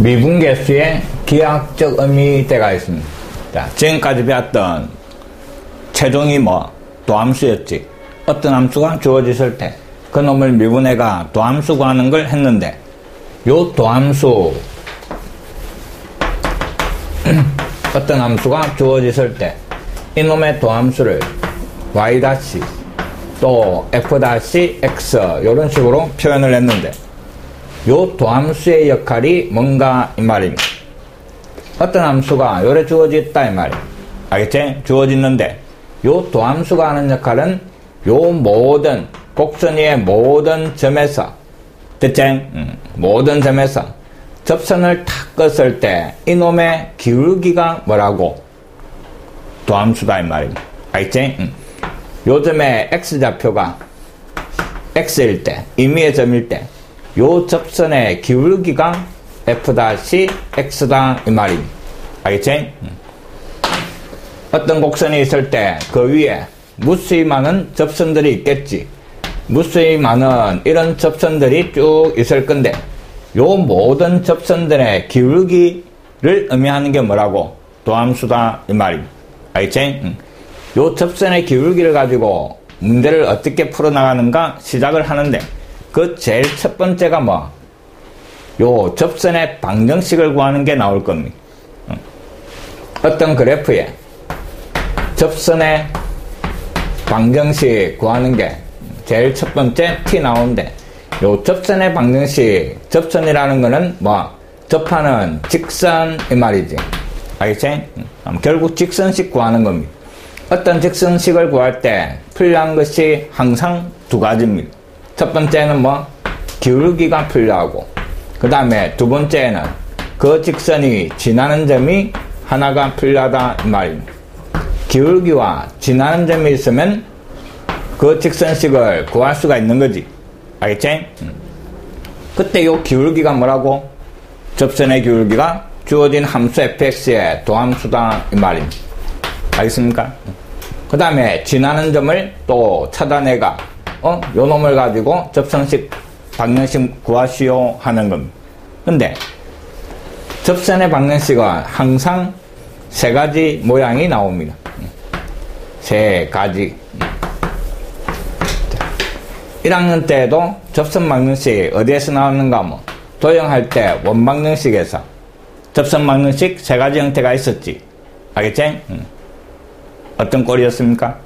미분계수의 기하학적 의미대가 있습니다. 자, 지금까지 배웠던 최종이 도함수였지. 어떤 함수가 주어졌을 때 그놈을 미분해가 도함수 구하는 걸 했는데, 요 도함수 어떤 함수가 주어졌을 때 이놈의 도함수를 y' 또 f'(x) 이런 식으로 표현을 했는데, 요 도함수의 역할이 뭔가 이 말입니다. 어떤 함수가 요래 주어졌다 이 말이에요. 알겠지? 주어졌는데 요 도함수가 하는 역할은 요 모든 곡선 위의 모든 점에서, 됐지? 모든 점에서 접선을 탁 껐을 때 이놈의 기울기가 뭐라고? 도함수다 이 말입니다. 알겠지? 요점에 x좌표가 x일 때, 임의의 점일 때 요 접선의 기울기가 f'(x'다 이 말입니다. 알겠지? 어떤 곡선이 있을 때 그 위에 무수히 많은 접선들이 있겠지. 무수히 많은 이런 접선들이 쭉 있을 건데, 요 모든 접선들의 기울기를 의미하는 게 뭐라고? 도함수다 이 말입니다. 알겠지? 요 접선의 기울기를 가지고 문제를 어떻게 풀어나가는가 시작을 하는데, 그 제일 첫 번째가 요 접선의 방정식을 구하는 게 나올 겁니다. 어떤 그래프에 접선의 방정식 구하는 게 제일 첫 번째 T 나오는데, 요 접선의 방정식, 접선이라는 거는 접하는 직선 이 말이지. 알겠지? 결국 직선식 구하는 겁니다. 어떤 직선식을 구할 때 필요한 것이 항상 두 가지입니다. 첫 번째는 기울기가 필요하고, 그 다음에 두 번째는 그 직선이 지나는 점이 하나가 필요하다 이 말입니다. 기울기와 지나는 점이 있으면 그 직선식을 구할 수가 있는 거지. 알겠지? 그때 요 기울기가 뭐라고? 접선의 기울기가 주어진 함수 fx의 도함수다 이 말입니다. 알겠습니까? 그 다음에 지나는 점을 또 찾아내가 요 놈을 가지고 접선식 방정식 구하시오 하는 겁니다. 근데 접선의 방정식은 항상 세 가지 모양이 나옵니다. 세 가지. 1학년 때에도 접선 방정식 어디에서 나왔는가 도형할 때 원방정식에서 접선 방정식 세 가지 형태가 있었지. 알겠지? 어떤 꼴이었습니까?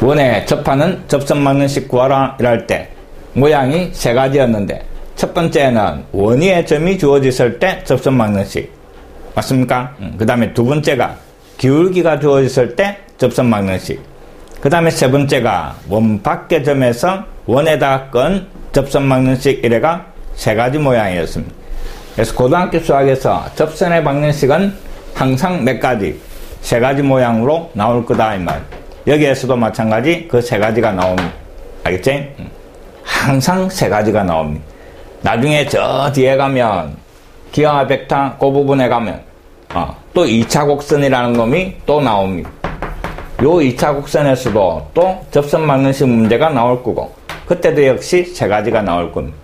원에 접하는 접선 방정식 구하라 이럴 때 모양이 세 가지였는데, 첫 번째는 원위의 점이 주어졌을 때 접선 방정식 맞습니까? 그 다음에 두 번째가 기울기가 주어졌을 때 접선 방정식, 그 다음에 세 번째가 원 밖의 점에서 원에다가 건 접선 방정식, 이래가 세 가지 모양이었습니다. 그래서 고등학교 수학에서 접선의 방정식은 항상 몇 가지? 세 가지 모양으로 나올 거다 이 말. 여기에서도 마찬가지 그 세 가지가 나옵니다. 알겠지? 항상 세 가지가 나옵니다. 나중에 저 뒤에 가면 기하 벡터 그 부분에 가면 또 2차 곡선이라는 놈이 또 나옵니다. 요 2차 곡선에서도 또 접선 방정식 문제가 나올 거고, 그때도 역시 세 가지가 나올 겁니다.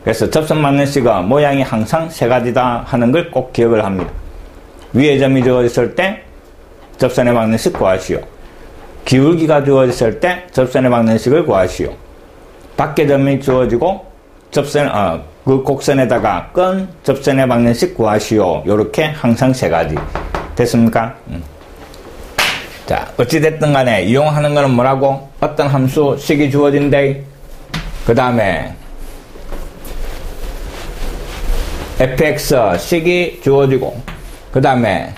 그래서 접선 방정식은 모양이 항상 세 가지다 하는 걸 꼭 기억을 합니다. 위에 점이 주어졌을 때 접선의 방정식 구하시오. 기울기가 주어졌을 때 접선의 방정식을 구하시오. 밖의 점이 주어지고 그 곡선에다가 건 접선의 방정식 구하시오. 요렇게 항상 세 가지. 됐습니까? 자, 어찌됐든 간에 이용하는 거는 뭐라고? 어떤 함수 식이 주어진대. 그 다음에 fx 식이 주어지고, 그 다음에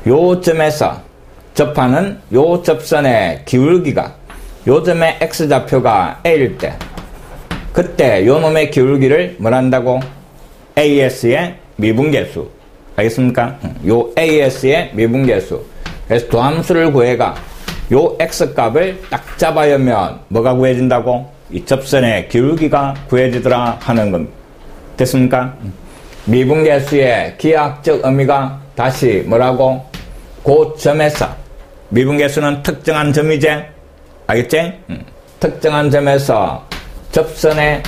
요 점에서 접하는 요 접선의 기울기가 요 점의 x좌표가 a일 때, 그때 요 놈의 기울기를 뭐란다고? as의 미분계수. 알겠습니까? 요 as의 미분계수. 그래서 도함수를 구해가 요 x값을 딱 잡아야면 뭐가 구해진다고? 이 접선의 기울기가 구해지더라 하는 겁니다. 됐습니까? 미분계수의 기하학적 의미가 다시 뭐라고? 그 점에서, 미분계수는 특정한 점이지? 알겠지? 특정한 점에서 접선의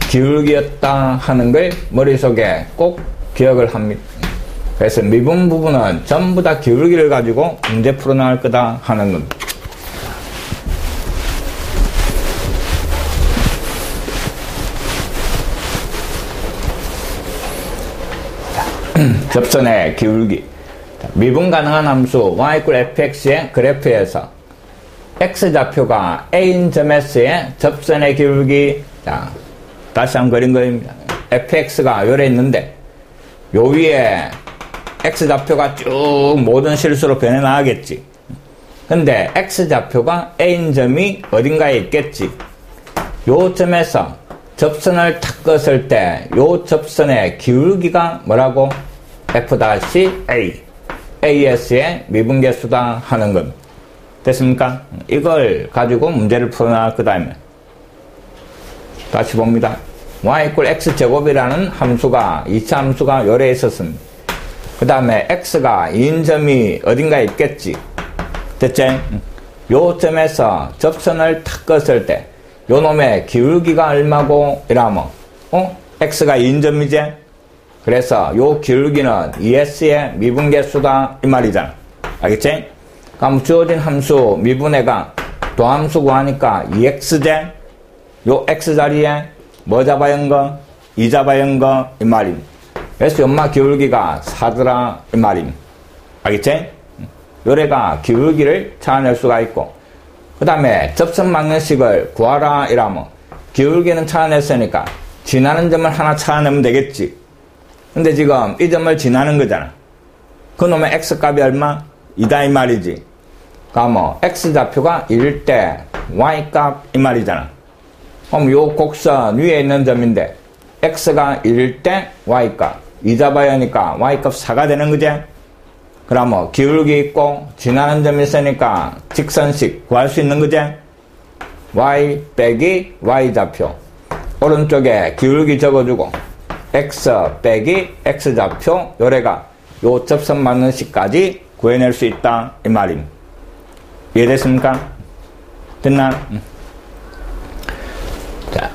기울기였다 하는 걸 머릿속에 꼭 기억을 합니다. 그래서 미분 부분은 전부 다 기울기를 가지고 문제 풀어나갈 거다 하는 겁니다. 접선의 기울기. 미분 가능한 함수 y = fx의 그래프에서 x좌표가 a인 점에서의 접선의 기울기. 자, 다시 한번 그린 거입니다. fx가 요래 있는데 요 위에 x좌표가 쭉 모든 실수로 변해 나가겠지. 근데 x좌표가 a인 점이 어딘가에 있겠지. 요 점에서 접선을 탁 껐을 때 요 접선의 기울기가 뭐라고? f-a as의 미분계수다 하는 겁니다. 됐습니까? 이걸 가지고 문제를 풀어나갈 거다. 다시 봅니다. y = x제곱이라는 함수가 2차 함수가 요래 있었습니다. 그 다음에 x가 2인점이 어딘가에 있겠지. 됐지? 요 점에서 접선을 탁 껐을 때 요 놈의 기울기가 얼마고? 이라면 x가 2인점이지? 그래서 요 기울기는 2s의 미분계수다 이 말이잖아. 알겠지? 그럼 주어진 함수 미분해가 도함수 구하니까 2x제? 요 x 자리에 뭐 잡아야 한거? 2 잡아야 한거 이 말임. 그래서 연마 기울기가 4더라 이 말임. 알겠지? 요래가 기울기를 찾아낼 수가 있고, 그 다음에 접선 방정식을 구하라 이라면 기울기는 찾아냈으니까 지나는 점을 하나 찾아내면 되겠지. 근데 지금 이 점을 지나는 거잖아. 그놈의 x값이 얼마? 2다 이 말이지. 그러면 x좌표가 1일 때 y값 이 말이잖아. 그럼 요 곡선 위에 있는 점인데 x가 1일 때 y값 2 잡아야 하니까 y값 4가 되는 거지. 그러면 기울기 있고 지나는 점이 있으니까 직선식 구할 수 있는 거지. y 빼기 y좌표 오른쪽에 기울기 적어주고 x 빼기 x좌표 요래가 요 접선 방정식까지 구해낼 수 있다 이 말임. 이해됐습니까? 됐나? 자,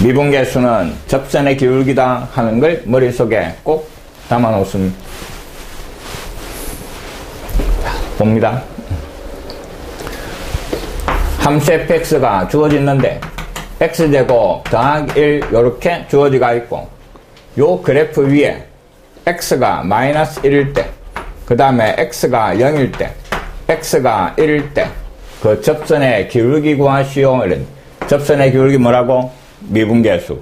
미분계수는 접선의 기울기다 하는 걸 머릿속에 꼭 담아 놓습니다. 봅니다. 함수 fx가 주어지는데 x제곱 더하기 1 요렇게 주어지가 있고, 요 그래프 위에 x가 마이너스 1일 때, 그 다음에 x가 0일 때, x가 1일 때 그 접선의 기울기 구하시오. 이런 접선의 기울기 뭐라고? 미분계수.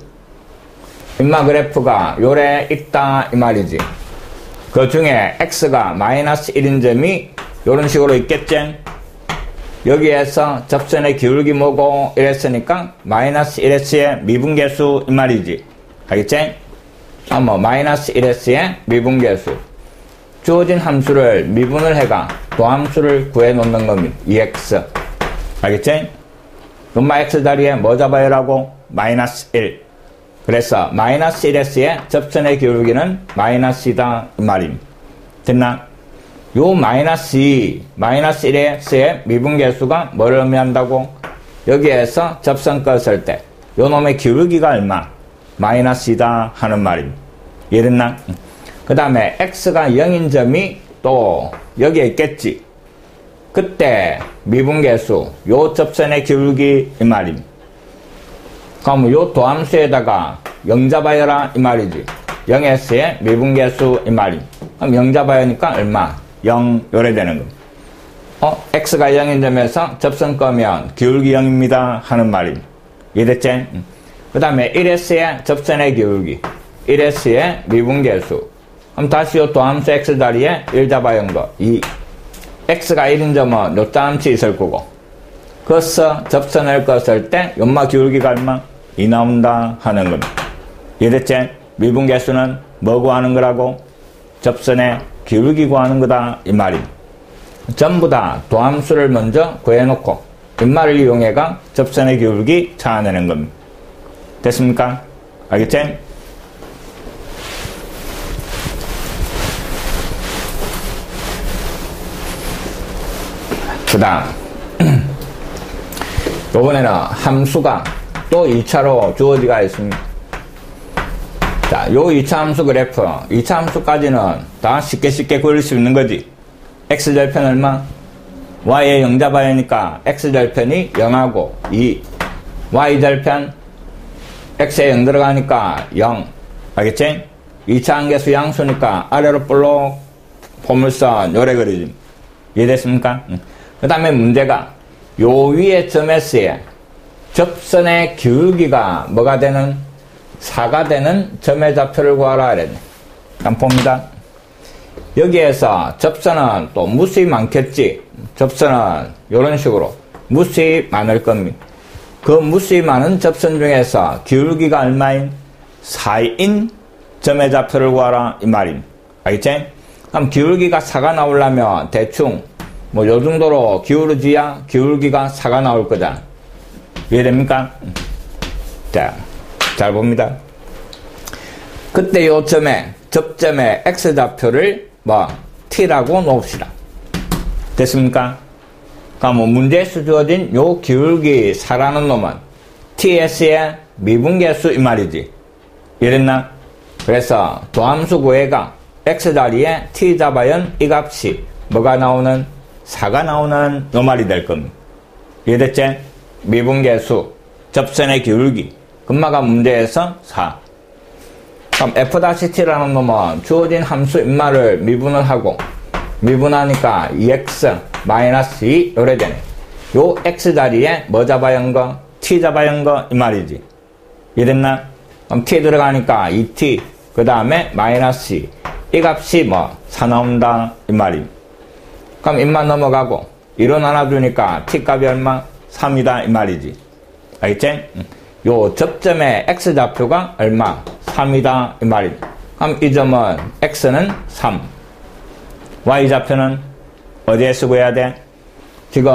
인마 그래프가 요래 있다 이 말이지. 그 중에 x가 마이너스 1인 점이 요런 식으로 있겠지. 여기에서 접선의 기울기 뭐고 이랬으니까 마이너스 1s의 미분계수 이 말이지. 알겠지? 마이너스 1s의 미분계수. 주어진 함수를 미분을 해가 도함수를 구해 놓는 겁니다. 2x. 알겠지? 엄마 x 자리에 뭐 잡아야 하라고? 마이너스 1. 그래서 마이너스 1s의 접선의 기울기는 마이너스이다 이 말입니다. 됐나? 요 마이너스 2, 마이너스 1s의 미분계수가 뭐를 의미한다고? 여기에서 접선 껐을 때 요 놈의 기울기가 얼마? 마이너스이다 하는 말입니다. 이해됐나? 그 다음에 x가 0인 점이 또 여기에 있겠지. 그때 미분계수 요 접선의 기울기 이 말입니다. 그럼 요 도함수에다가 0 잡아야라 이 말이지. 0s의 미분계수 이 말입니다. 그럼 0 잡아야 하니까 얼마? 0 요래 되는 겁니다. x가 0인 점에서 접선 꺼면 기울기 0입니다 하는 말입니다. 이해됐지? 그 다음에 1s의 접선의 기울기 1s의 미분계수. 그럼 다시 요 도함수 x 자리에 1 잡아야 한 거 2. x가 1인 점은 요 땀치 있을 거고, 그래서 접선을 껐을 때 연마 기울기가 얼마? 2 나온다 하는 겁니다. 이해됐지? 미분계수는 뭐 구하는 거라고? 접선의 기울기 구하는 거다 이 말입니다. 전부 다 도함수를 먼저 구해놓고 인말을 이용해가 접선의 기울기 찾아내는 겁니다. 됐습니까? 알겠지? 그 다음 요번에는 함수가 또 2차로 주어지가 있습니다. 자, 요 2차 함수 그래프, 2차 함수까지는 다 쉽게 그릴 수 있는 거지. x절편 얼마? y에 0 잡아야 하니까 x절편이 0하고 2. y절편 x에 0 들어가니까 0. 알겠지? 2차 한계수 양수니까 아래로 볼록 포물선 요래 그리지. 이해됐습니까? 그 다음에 문제가 요 위에 점 S에 접선의 기울기가 뭐가 되는? 4가 되는 점의 좌표를 구하라 그랬네. 한번 봅니다. 여기에서 접선은 또 무수히 많겠지. 접선은 이런 식으로 무수히 많을 겁니다. 그 무수히 많은 접선 중에서 기울기가 얼마인? 4인 점의 좌표를 구하라 이 말입니다. 알겠지? 그럼 기울기가 4가 나오려면 대충 뭐 요 정도로 기울어지야 기울기가 4가 나올 거다. 이해됩니까? 자, 잘 봅니다. 그때 요 점에 접점의 x좌표를 뭐 t라고 놓읍시다. 됐습니까? 그러니까 뭐 문제에서 주어진 요 기울기 4라는 놈은 ts의 미분계수 이 말이지. 이랬나? 그래서 도함수 구해가 x자리에 t 잡아연 이 값이 뭐가 나오는? 4가 나오는 요 말이 될 겁니다. 이해됐지? 미분계수, 접선의 기울기, 금마가 문제에서 4. 그럼 f-t라는 놈은 주어진 함수 인마를 미분을 하고 미분하니까 2x-2 요래 되네. 요 x자리에 뭐 잡아야 한 거? t 잡아야 한 거 이 말이지. 이랬나? 그럼 t 들어가니까 2t 그 다음에 -2 이 값이 뭐 4 나온다 이 말이. 그럼 인만 넘어가고 1은 하나 주니까 t 값이 얼마? 3이다 이 말이지. 알겠지? 요 접점의 x좌표가 얼마? 3이다 이 말이지. 그럼 이 점은 x는 3, y좌표는 어디에 쓰고 해야 돼? 지금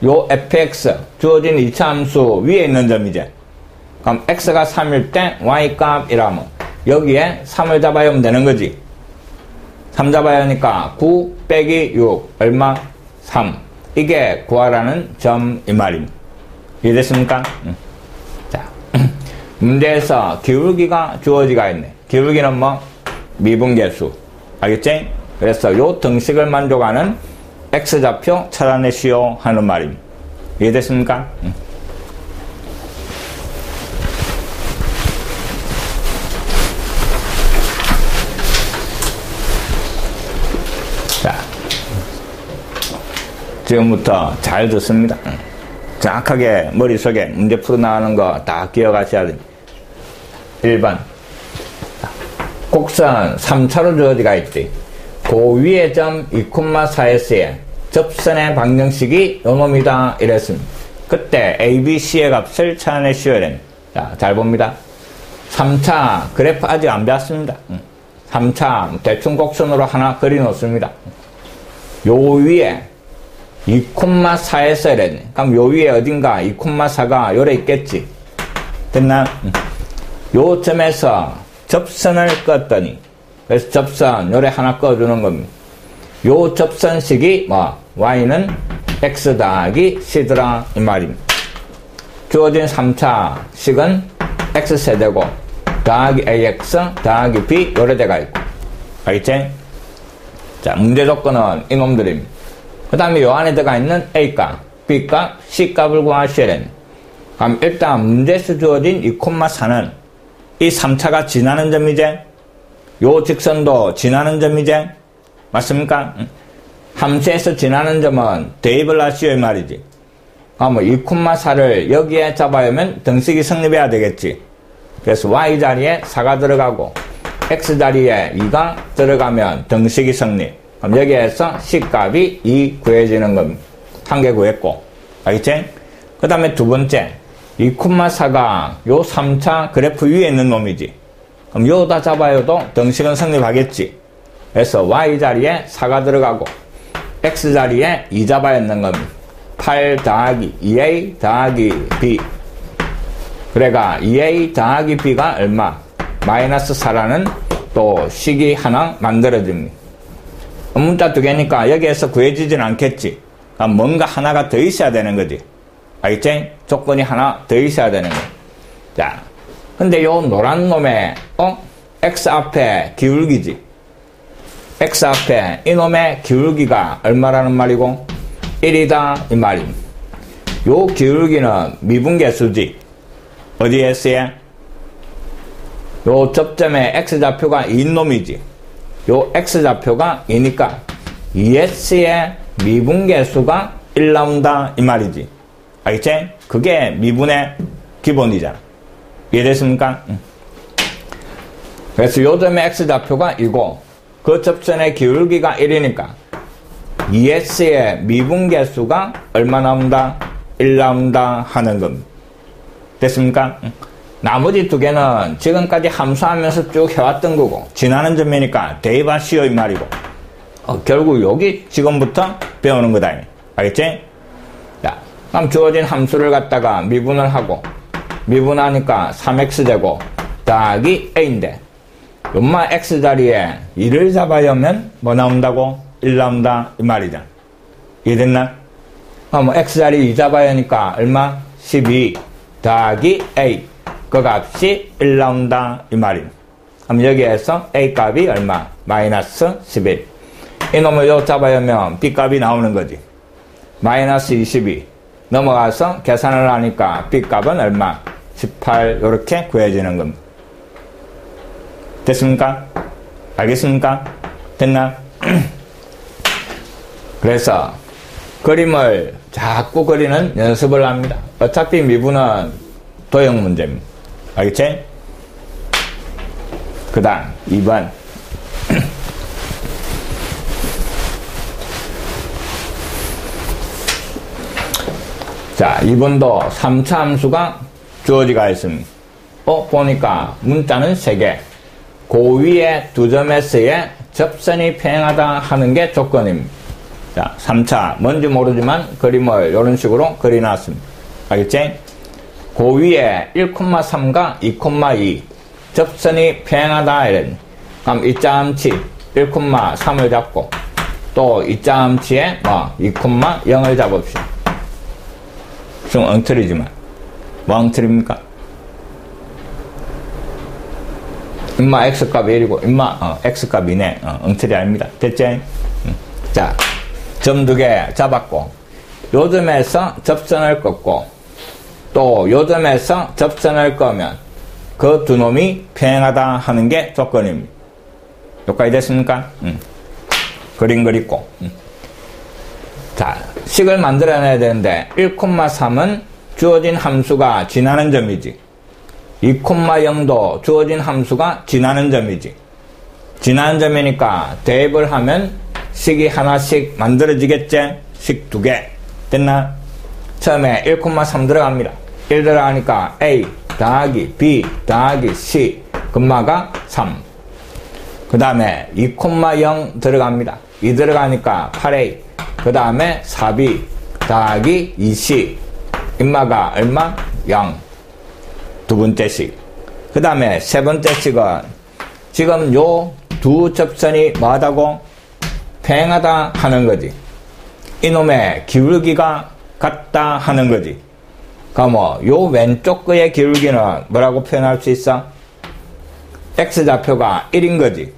요 fx 주어진 2차 함수 위에 있는 점이지. 그럼 x가 3일 때 y값이라면 여기에 3을 잡아야 하면 되는 거지. 3 잡아야 하니까 9 빼기 6 얼마? 3. 이게 구하라는 점 이 말입니다. 이해됐습니까? 자, 문제에서 기울기가 주어지가 있네. 기울기는 뭐? 미분계수. 알겠지? 그래서 요 등식을 만족하는 x좌표 찾아내시오 하는 말입니다. 이해됐습니까? 자, 지금부터 잘 듣습니다. 정확하게 머릿속에 문제 풀어나가는 거 다 기억하셔야 됩니다. 1번 곡선 3차로 주어지가 있지. 그 위의 점 2,4S에 접선의 방정식이 요놈이다 이랬습니다. 그때 A, B, C의 값을 찾아내시오야 됩니다. 자, 잘 봅니다. 3차 그래프 아직 안 배웠습니다. 3차 대충 곡선으로 하나 그려 놓습니다. 요 위에 2,4에서 이랬네. 그럼 요 위에 어딘가 2,4가 요래 있겠지. 됐나? 요 점에서 접선을 껐더니, 그래서 접선 요래 하나 꺼주는 겁니다. 요 접선식이 뭐 y는 x 더하기 c더라 이 말입니다. 주어진 3차 식은 x 세대고 더하기 ax 더하기 b 요래 돼가 있고. 알겠지? 자, 문제 조건은 이놈들입니다. 그 다음에 요 안에 들어가 있는 A값, B값, C값을 구하셔야 됩니다. 그럼 일단 문제에서 주어진 2,4는 이 3차가 지나는 점이제? 요 직선도 지나는 점이제? 맞습니까? 함수에서 지나는 점은 대입을 하시오 이 말이지. 그럼 2,4를 여기에 잡아야 하면 등식이 성립해야 되겠지. 그래서 Y 자리에 4가 들어가고 X 자리에 2가 들어가면 등식이 성립. 그럼 여기에서 C값이 2 구해지는 겁니다. 한 개 구했고. 알겠지? 그 다음에 두 번째. 2,4가 요 3차 그래프 위에 있는 놈이지. 그럼 요다 잡아요도 등식은 성립하겠지. 그래서 Y자리에 4가 들어가고 X자리에 2 잡아야 하는 겁니다. 8 더하기 2A 더하기 B. 그래가 2A 더하기 B가 얼마? -4라는 또 식이 하나 만들어집니다. 문자 두 개니까 여기에서 구해지진 않겠지. 그러니까 뭔가 하나가 더 있어야 되는 거지. 알겠지? 조건이 하나 더 있어야 되는 거야. 자, 근데 요 노란 놈의, X 앞에 기울기지. X 앞에 이놈의 기울기가 얼마라는 말이고? 1이다, 이 말임. 요 기울기는 미분계수지. 어디에 S에? 요 접점의 X좌표가 2인 놈이지. 요 X좌표가 2니까 2S의 미분계수가 1 나온다, 이 말이지. 알겠지? 그게 미분의 기본이잖아. 이해됐습니까? 그래서 요 점의 X좌표가 2고, 그 접선의 기울기가 1이니까 2S의 미분계수가 얼마 나온다? 1 나온다 하는 겁니다. 됐습니까? 나머지 두 개는 지금까지 함수하면서 쭉 해왔던 거고, 지나는 점이니까 대입하시오, 이 말이고, 결국 여기 지금부터 배우는 거다. 알겠지? 자, 그럼 주어진 함수를 갖다가 미분을 하고, 미분하니까 3x제곱 더하기 a인데, 엄마 x 자리에 2를 잡아야면 뭐 나온다고? 1 나온다, 이 말이잖아. 이해됐나? x 자리 2 잡아야 하니까 얼마? 12 더하기 a. 그 값이 1 나온다, 이 말이야. 그럼 여기에서 a 값이 얼마? 마이너스 11. 이놈을 요 잡아야 하면 b 값이 나오는 거지. 마이너스 22. 넘어가서 계산을 하니까 b 값은 얼마? 18. 요렇게 구해지는 겁니다. 됐습니까? 알겠습니까? 됐나? 그래서 그림을 자꾸 그리는 연습을 합니다. 어차피 미분은 도형 문제입니다. 알겠지? 그 다음 2번. 자, 2번도 3차 함수가 주어지가 있습니다. 보니까 문자는 3개. 그 위에 두 점에서의 접선이 평행하다 하는 게 조건입니다. 자, 3차 뭔지 모르지만 그림을 이런 식으로 그려놨습니다. 알겠지? 그 위에 1,3과 2,2 접선이 평행하다 이런. 그럼 이 점치 1,3을 잡고 또 이 점치에 2,0을 잡읍시다. 좀 엉터리지만 뭐 엉터리입니까? 임마 x값 1이고 임마 x값 2네. 엉터리 아닙니다. 됐지? 자, 점 2개 잡았고 요 점에서 접선을 꺾고 또 요 점에서 접선을 끄면 그 두 놈이 평행하다 하는 게 조건입니다. 여기까지 됐습니까? 그림 그리고 자, 식을 만들어내야 되는데 1,3은 주어진 함수가 지나는 점이지. 2,0도 주어진 함수가 지나는 점이지. 지나는 점이니까 대입을 하면 식이 하나씩 만들어지겠지? 식 2개. 됐나? 처음에 1,3 들어갑니다. 1 들어가니까 A 더하기 B 더하기 C 금마가 3. 그 다음에 2,0 들어갑니다. 2 들어가니까 8A. 그 다음에 4B 더하기 2C 인마가 얼마? 0. 두 번째 식. 그 다음에 세 번째 식은 지금 요 두 접선이 뭐하다고? 평행하다 하는 거지. 이놈의 기울기가 같다 하는 거지. 그럼 요 왼쪽 거의 기울기는 뭐라고 표현할 수 있어? X좌표가 1인 거지.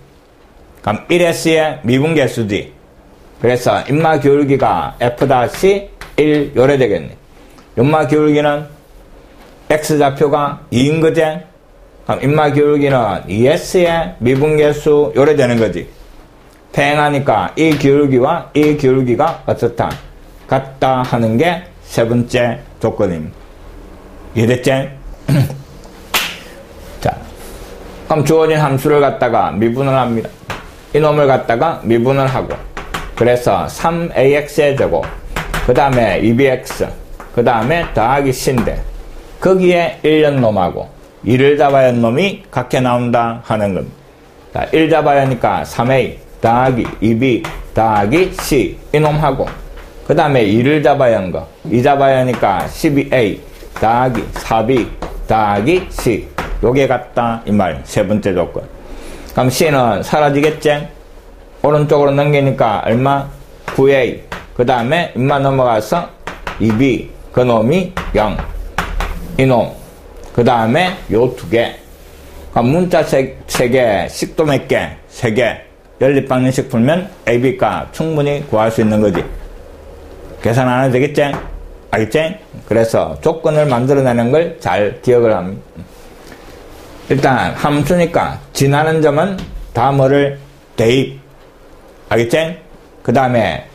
그럼 1S의 미분계수지. 그래서 인마 기울기가 F-1 요래 되겠네. 연마 기울기는 X좌표가 2인 거지? 그럼 인마 기울기는 2S의 미분계수 요래 되는 거지. 평행하니까 이 기울기와 이 기울기가 어떻다? 같다 하는 게 세 번째 조건입니다. 이해됐지? 자, 그럼 주어진 함수를 갖다가 미분을 합니다. 이놈을 갖다가 미분을 하고 그래서 3AX의 제곱 그 다음에 2BX 그 다음에 더하기 C인데 거기에 1년 놈하고 2를 잡아야 한 놈이 같게 나온다 하는 겁니다. 자, 1 잡아야 하니까 3A 더하기 2B 더하기 C 이놈하고 그 다음에 2를 잡아야 한 거 2 잡아야 하니까 12A 더하기 4B 더하기 C 요게 같다 이 말 세 번째 조건. 그럼 C는 사라지겠지? 오른쪽으로 넘기니까 얼마? 9A 그 다음에 인마 넘어가서 2B 그놈이 0. 이놈. 그 다음에 요 2개. 문자 3개, 식도 몇 개? 3개. 연립방정식 풀면 AB값 충분히 구할 수 있는 거지. 계산 안 해도 되겠지? 알겠지? 그래서 조건을 만들어내는 걸 잘 기억을 합니다. 일단 함수니까 지나는 점은 다 뭐를 대입. 알겠지? 그 다음에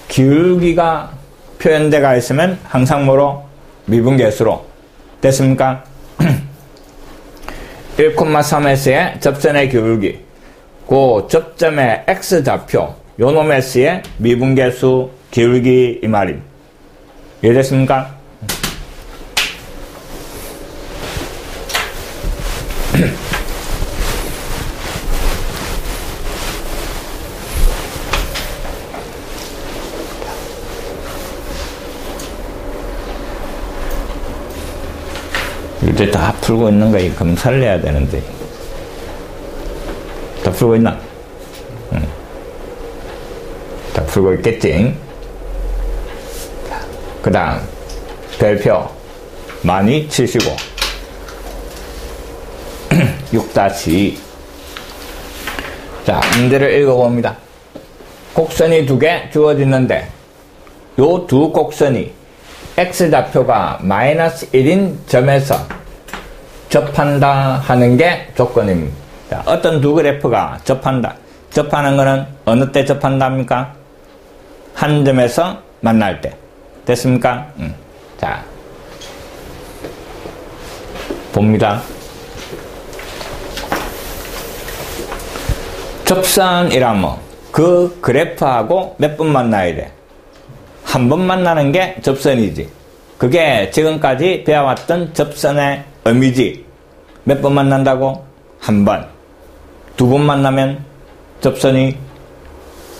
기울기가 표현대가 있으면 항상 뭐로? 미분계수로. 됐습니까? 1,3s의 접선의 기울기. 그 접점의 x좌표. 요 놈의 s의 미분계수 기울기 이 말임. 이해됐습니까? 이제 다 풀고 있는 거 검사를 해야 되는데. 다 풀고 있나? 응. 다 풀고 있겠지? 그 다음, 별표, 많이 치시고, 6-2. 자, 문제를 읽어봅니다. 곡선이 2개 주어지는데, 요 2 곡선이 x좌표가 -1인 점에서 접한다 하는 게 조건입니다. 자, 어떤 2 그래프가 접한다. 접하는 거는 어느 때 접한답니까? 한 점에서 만날 때. 됐습니까? 자, 봅니다. 접선이라면 그 그래프하고 몇 번 만나야 돼? 한 번 만나는 게 접선이지. 그게 지금까지 배워왔던 접선의 의미지. 몇 번 만난다고? 한 번. 2번 만나면 접선이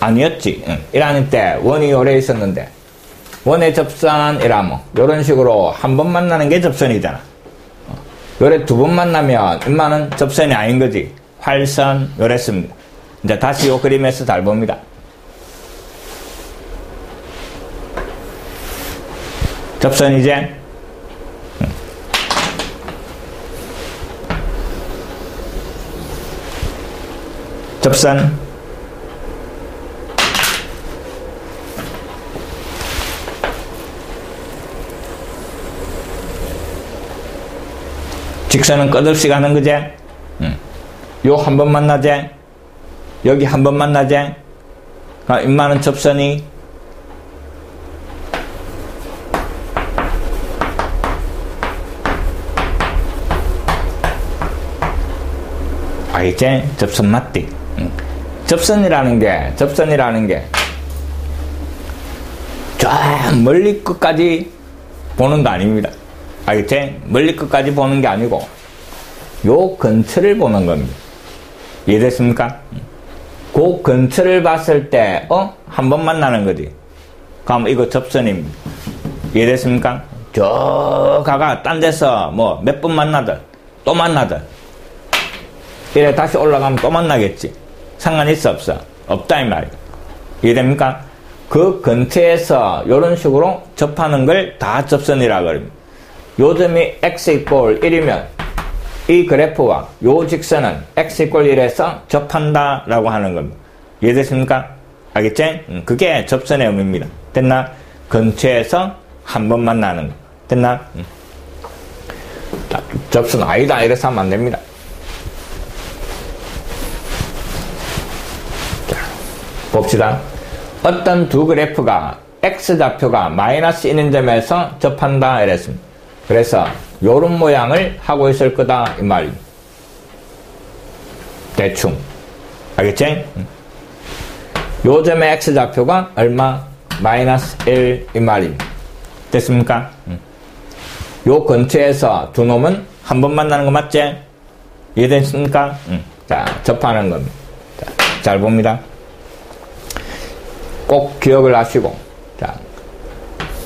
아니었지. 1학년 때 원이 오래 있었는데 원의 접선이라면 이런 식으로 한 번 만나는 게 접선이잖아. 요래 2번 만나면 인마는 접선이 아닌 거지. 활선 요랬습니다. 이제 다시 요 그림에서 잘 봅니다. 접선이지? 접선. 직선은 끝없이 가는 거지? 요 한 번 만나지? 여기 한 번 만나지? 인마는 접선이 알겠지? 접선 맞디? 접선이라는 게 저 멀리 끝까지 보는 거 아닙니다. 알겠지? 멀리 끝까지 보는 게 아니고 요 근처를 보는 겁니다. 이해됐습니까? 그 근처를 봤을 때 한 번 만나는 거지. 그럼 이거 접선입니다. 이해됐습니까? 저 가가 딴 데서 뭐 몇 번 만나든 또 만나든 이래 다시 올라가면 또 만나겠지. 상관 있어 없어? 없다 이 말이야. 이해됩니까? 그 근처에서 이런 식으로 접하는 걸 다 접선이라 그럽니다. 요 점이 x 이퀄 1이면 이 그래프와 요 직선은 x 이퀄 1에서 접한다 라고 하는 겁니다. 이해됐습니까? 알겠지? 그게 접선의 의미입니다. 됐나? 근처에서 한 번 만나는 거. 됐나? 접선 아니다 이래서 하면 안 됩니다. 자, 봅시다. 어떤 2 그래프가 x좌표가 -1인 점에서 접한다 이랬습니다. 그래서 요런 모양을 하고 있을 거다 이 말입니다. 대충 알겠지? 요 점의 x좌표가 얼마? -1 이 말입니다. 됐습니까? 요 근처에서 2 놈은 한 번 만나는 거 맞지? 이해됐습니까? 자, 접하는 겁니다. 자, 잘 봅니다. 꼭 기억을 하시고, 자,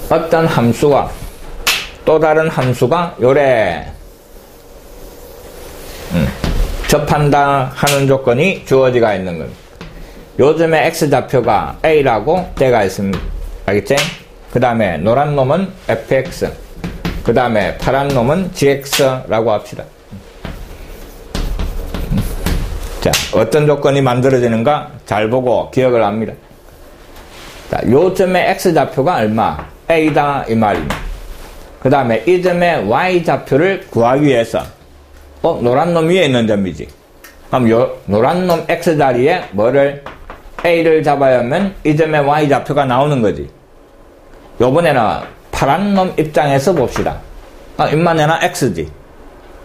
어떤 함수와 또 다른 함수가 요래 접한다 하는 조건이 주어지가 있는 겁니다. 요즘에 x좌표가 a라고 때가 있습니다. 알겠지? 그 다음에 노란 놈은 fx, 그 다음에 파란 놈은 gx라고 합시다. 자, 어떤 조건이 만들어지는가 잘 보고 기억을 합니다. 자, 요 점의 x좌표가 얼마? a다 이 말입니다. 그 다음에 이 점의 y좌표를 구하기 위해서 노란 놈 위에 있는 점이지. 그럼 요 노란 놈 x자리에 뭐를 a를 잡아야 하면 이 점의 y좌표가 나오는 거지. 요번에는 파란 놈 입장에서 봅시다. 입만해나 x지.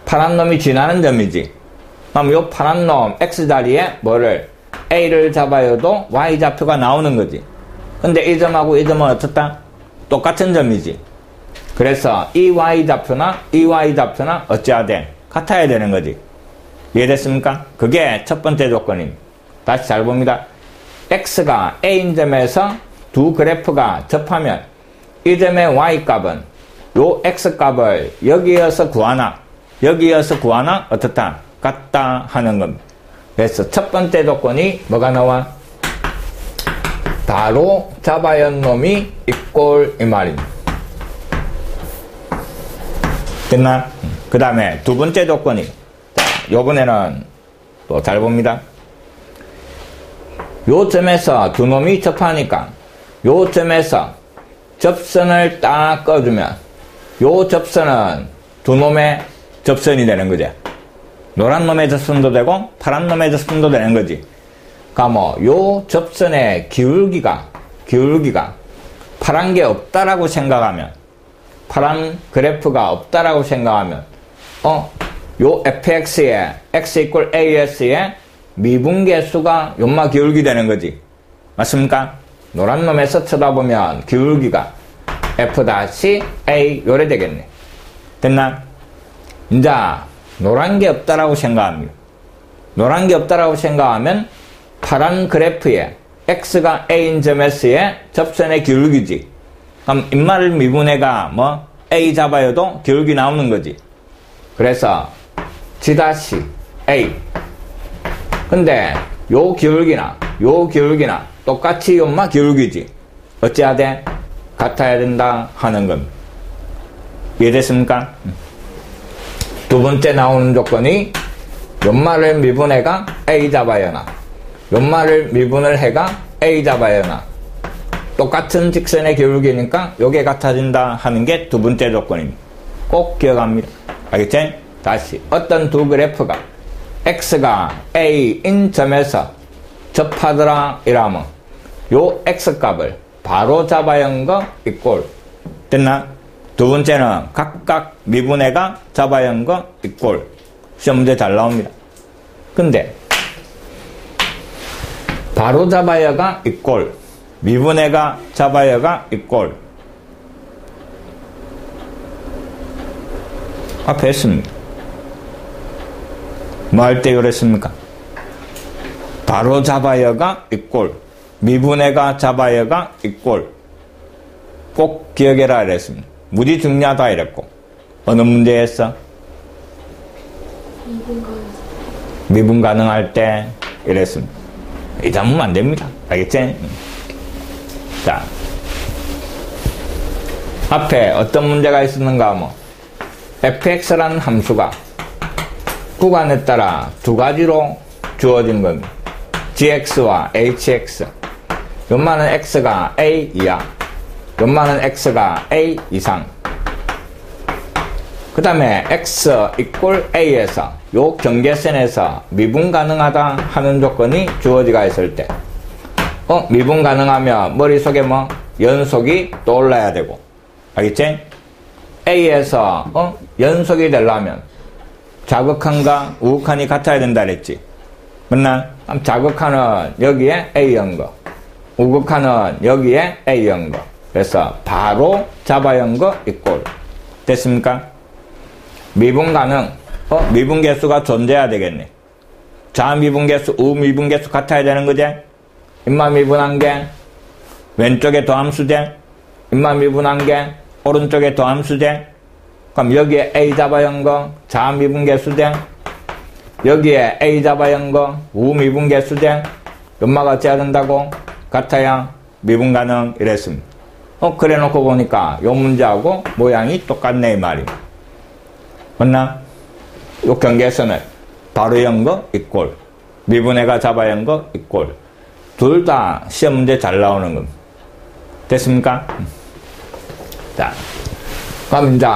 파란 놈이 지나는 점이지. 그럼 요 파란 놈 x자리에 뭐를 a를 잡아야도 y좌표가 나오는 거지. 근데 이 점하고 이 점은 어떻다? 똑같은 점이지. 그래서 이 y좌표나 이 y좌표나 어찌해야 돼? 같아야 되는 거지. 이해됐습니까? 그게 첫 번째 조건입니다. 다시 잘 봅니다. x가 a인 점에서 두 그래프가 접하면 이 점의 y값은 요 x값을 여기에서 구하나 여기에서 구하나 어떻다? 같다 하는 겁니다. 그래서 첫 번째 조건이 뭐가 나와? 바로 잡아야 할 놈이 있골 이 말입니다. 됐나? 그 다음에 두 번째 조건이, 자, 요번에는 또 잘 봅니다. 요 점에서 두 놈이 접하니까 요 점에서 접선을 딱 꺼주면 요 접선은 두 놈의 접선이 되는 거죠. 노란 놈의 접선도 되고 파란 놈의 접선도 되는 거지. 그러니까 요 접선의 기울기가 파란 게 없다라고 생각하면, 파란 그래프가 없다라고 생각하면 요 fx에 x 이퀄 as의 미분계수가 요마 기울기 되는 거지. 맞습니까? 노란 놈에서 쳐다보면 기울기가 f-a 요래 되겠네. 됐나? 이제 노란 게 없다라고 생각합니다. 노란 게 없다라고 생각하면 파란 그래프에 x가 a인 점에서의 접선의 기울기지. 그럼 입말 미분해가 a 잡아요도 기울기 나오는 거지. 그래서 g-a. 근데 요 기울기나 똑같이 요마 기울기지. 어찌해야 돼? 같아야 된다 하는 겁니다. 이해됐습니까? 두 번째 나오는 조건이 연말을 미분해가 a 잡아요나 연말을 미분을 해가 a 잡아요나 똑같은 직선의 기울기니까 요게 같아진다 하는 게 두 번째 조건입니다. 꼭 기억합니다. 알겠지? 다시 어떤 두 그래프가 x가 a인 점에서 접하더라 이라면 요 x값을 바로 잡아야 하는 거 이꼴. 됐나? 두 번째는 각각 미분해가 잡아야 하는 거 이꼴. 시험 문제 잘 나옵니다. 근데 바로 잡아야가 이꼴, 미분해가 잡아야가 이꼴. 앞에 했습니다. 뭐 할 때 그랬습니까? 바로 잡아야가 이꼴, 미분해가 잡아야가 이꼴. 꼭 기억해라 이랬습니다. 무지 중요하다 이랬고. 어느 문제였어? 미분 가능할 때 이랬습니다. 잊으면 안 됩니다. 알겠지? 자, 앞에 어떤 문제가 있었는가 하면 fx라는 함수가 구간에 따라 두 가지로 주어진 겁니다. gx와 hx. 연마는 x가 a 이하, 연마는 x가 a 이상. 그 다음에 x 이꼴 a에서 요 경계선에서 미분 가능하다 하는 조건이 주어지가 있을 때 미분 가능하면 머릿속에 연속이 떠올라야 되고. 알겠지? a에서 연속이 되려면 자극한과 우극한이 같아야 된다 그랬지. 맞나? 자극한은 여기에 a인 거, 우극한은 여기에 a인 거. 그래서 바로 잡아야 한 거 이꼴. 됐습니까? 미분 가능, 미분계수가 존재해야 되겠네. 좌미분계수, 우미분계수 같아야 되는 거지? 입만 미분한 게 왼쪽에 더함수제, 입만 미분한 게 오른쪽에 더함수제. 그럼 여기에 a 잡아야 한 거 좌미분계수제, 여기에 a 잡아야 한 거 우미분계수제. 연마가 어찌해야 된다고? 같아야 미분 가능 이랬습니다. 그래 놓고 보니까 요 문제하고 모양이 똑같네 이 말이. 맞나? 요 경계선을 바로 연 거 이꼴, 미분해가 잡아 연 거 이꼴. 둘 다 시험 문제 잘 나오는 겁니다. 됐습니까? 자, 그럼 이제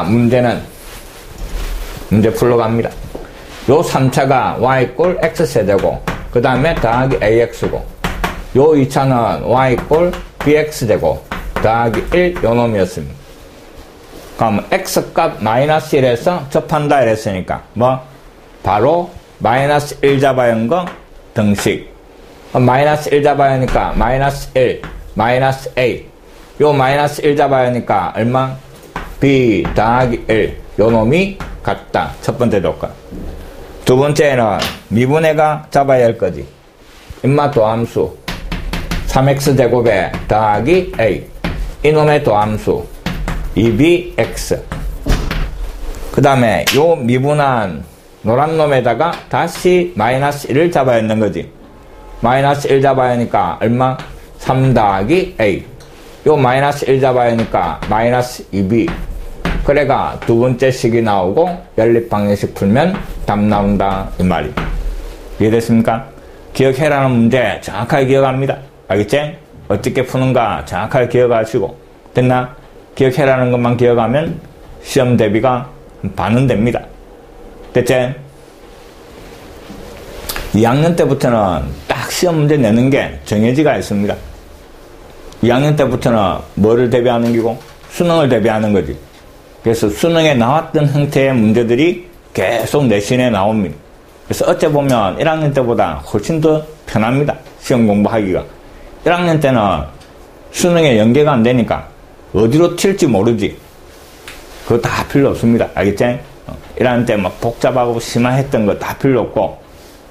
문제 풀러 갑니다. 요 3차가 y 꼴 x세제곱, 그 다음에 더하기 ax고, 요 2차는 y 꼴 bx제곱, 더하기 1 요 놈이었습니다. 그럼 x값 마이너스 1에서 접한다 이랬으니까 바로 마이너스 1 잡아연 거 등식. 마이너스 1 잡아야 하니까 마이너스 1, 마이너스 a. 요 마이너스 1 잡아야 하니까 얼마? b 더하기 1. 요 놈이 같다. 첫 번째 조건. 두 번째는 미분해가 잡아야 할 거지. 임마 도함수 3x제곱에 더하기 a. 이놈의 도함수 2bx. 그 다음에 요 미분한 노란 놈에다가 다시 마이너스 1을 잡아야 하는 거지. 마이너스 1 잡아야 하니까 얼마? 3 더하기 a. 요 마이너스 1 잡아야 하니까 마이너스 2b. 그래가 두 번째 식이 나오고 연립방정식 풀면 답 나온다 이 말이. 이해됐습니까? 기억해라는 문제 정확하게 기억합니다. 알겠지? 어떻게 푸는가 정확하게 기억하시고. 됐나? 기억해라는 것만 기억하면 시험 대비가 반은 됩니다. 됐지? 2학년 때부터는 딱 시험 문제 내는 게 정해지가 있습니다. 2학년 때부터는 뭐를 대비하는 기고? 수능을 대비하는 거지. 그래서 수능에 나왔던 형태의 문제들이 계속 내신에 나옵니다. 그래서 어째 보면 1학년 때보다 훨씬 더 편합니다. 시험 공부하기가. 1학년 때는 수능에 연계가 안 되니까 어디로 튈지 모르지. 그거 다 필요 없습니다. 알겠지? 1학년 때 막 복잡하고 심화했던 거 다 필요 없고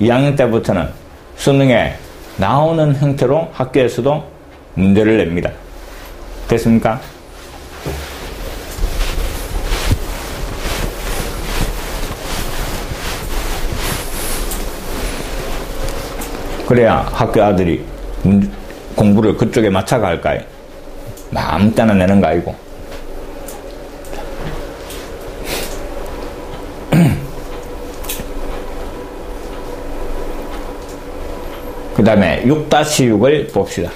2학년 때부터는 수능에 나오는 형태로 학교에서도 문제를 냅니다. 됐습니까? 그래야 학교 아들이 공부를 그쪽에 맞춰갈까요? 아무 때나 내는 거 아니고. 그 다음에 6-6을 봅시다.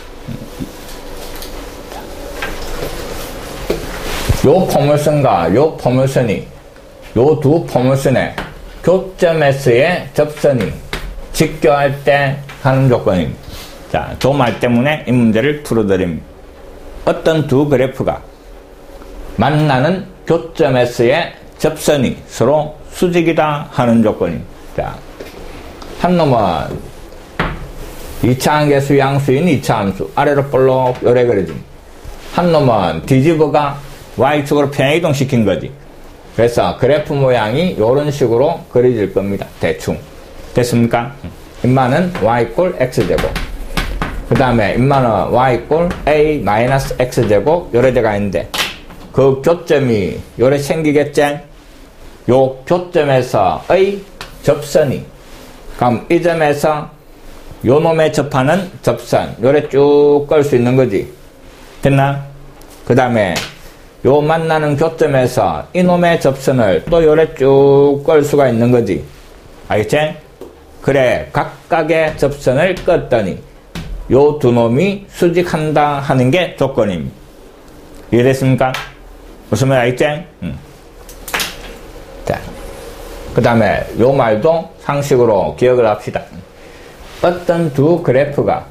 요 포물선과 요 포물선이 요 두 포물선의 교점에서의 접선이 직교할 때 하는 조건입니다. 자, 저 말 때문에 이 문제를 풀어드립니다. 어떤 두 그래프가 만나는 교점에서의 접선이 서로 수직이다 하는 조건입니다. 자, 한 놈은 2차 함계수 양수인 2차 함수 아래로 볼록 요래 그려집니다. 한 놈은 뒤집어가 Y축으로 편향이동 시킨 거지. 그래서 그래프 모양이 이런 식으로 그려질 겁니다. 대충. 됐습니까? 인마는 Y 꼴 X제곱. 그 다음에 인마는 Y 꼴 A 마이너스 X제곱 요래 돼가 있는데 그 교점이 요래 생기겠지? 요 교점에서의 접선이 그럼 이 점에서 요 놈에 접하는 접선 요래 쭉 끌 수 있는 거지. 됐나? 그 다음에 요 만나는 교점에서 이놈의 접선을 또 요래 쭉 끌 수가 있는 거지. 알겠지? 그래 각각의 접선을 껐더니 요 두 놈이 수직한다 하는 게 조건입니다. 이해됐습니까? 무슨 말 알겠지? 자, 그 다음에 요 말도 상식으로 기억을 합시다. 어떤 두 그래프가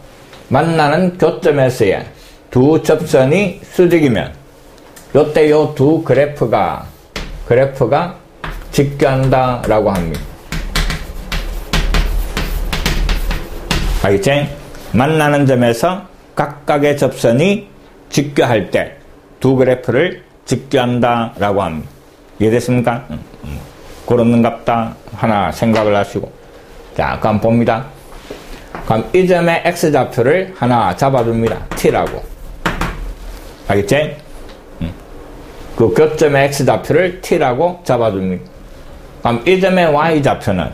만나는 교점에서의 두 접선이 수직이면 요때 요 두 그래프가 직교한다 라고 합니다. 알겠지? 만나는 점에서 각각의 접선이 직교할 때 두 그래프를 직교한다 라고 합니다. 이해됐습니까? 그렇는갑다 하나 생각을 하시고. 자, 그럼 봅니다. 그럼 이 점의 x좌표를 하나 잡아줍니다. t라고. 알겠지? 그 교점의 x좌표를 t라고 잡아줍니다. 그럼 이 점의 y좌표는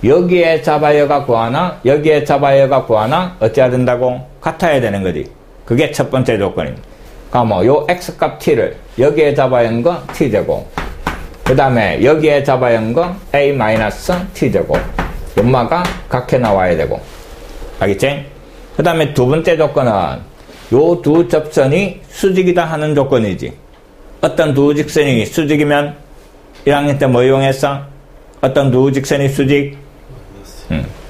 여기에 잡아여가 구하나 여기에 잡아여가 구하나 어찌해야 된다고? 같아야 되는 거지. 그게 첫 번째 조건입니다. 그러면 요 x값 t를 여기에 잡아야 하는 거 t제곱, 그 다음에 여기에 잡아야 하는 거 a-t제곱, 연마가 각해 나와야 되고, 알겠지? 그 다음에 두 번째 조건은 요 두 접선이 수직이다 하는 조건이지. 어떤 두 직선이 수직이면 1학년 때 뭐 이용했어? 어떤 두 직선이 수직?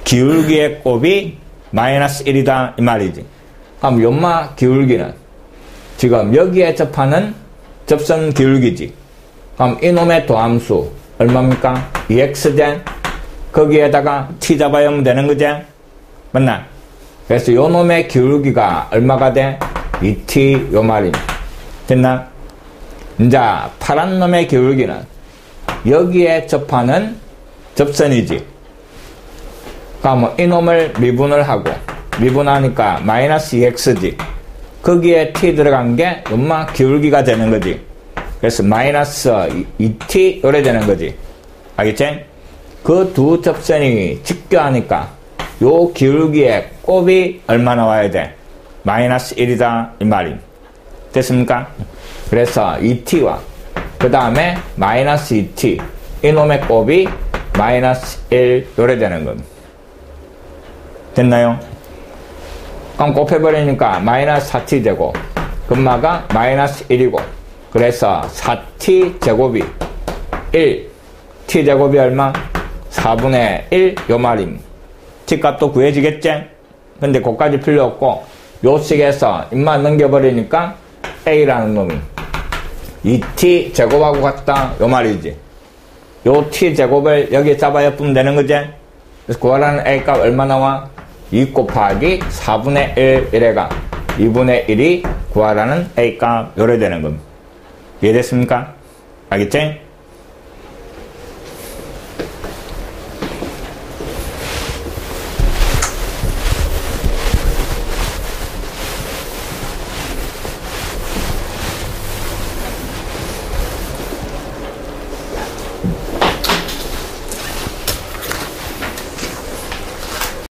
기울기의 곱이 -1이다 이 말이지. 그럼 연마 기울기는 지금 여기에 접하는 접선 기울기지. 그럼 이놈의 도함수 얼마입니까? 2x제 거기에다가 t 잡아야 하면 되는 거지? 맞나? 그래서 요 놈의 기울기가 얼마가 돼? 2t 요 말이니. 됐나? 이제 파란 놈의 기울기는 여기에 접하는 접선이지. 그러면 이놈을 미분을 하고, 미분하니까 -2x지. 거기에 t 들어간 게 연마 기울기가 되는 거지. 그래서 -2t 요래 되는 거지. 알겠지? 그 두 접선이 직교하니까 요 기울기의 곱이 얼마 나와야 돼? -1이다 이 말임. 됐습니까? 그래서 2t와 그 다음에 -2t 이놈의 곱이 -1 요래 되는 겁니다. 됐나요? 그럼 곱해버리니까 -4t 되고 금마가 -1이고, 그래서 4t 제곱이 1, t 제곱이 얼마? 4분의 1 요 말임. t 값도 구해지겠지? 근데 그까지 필요 없고 요 식에서 입만 넘겨버리니까 a라는 놈이 2t 제곱하고 같다 요 말이지. 요 t 제곱을 여기에 잡아야 뿌면 되는 거지. 그래서 구하라는 a 값 얼마 나와? 2 곱하기 4분의 1 이래가 2분의 1이 구하라는 a 값 요래 되는 겁니다. 이해됐습니까? 알겠지?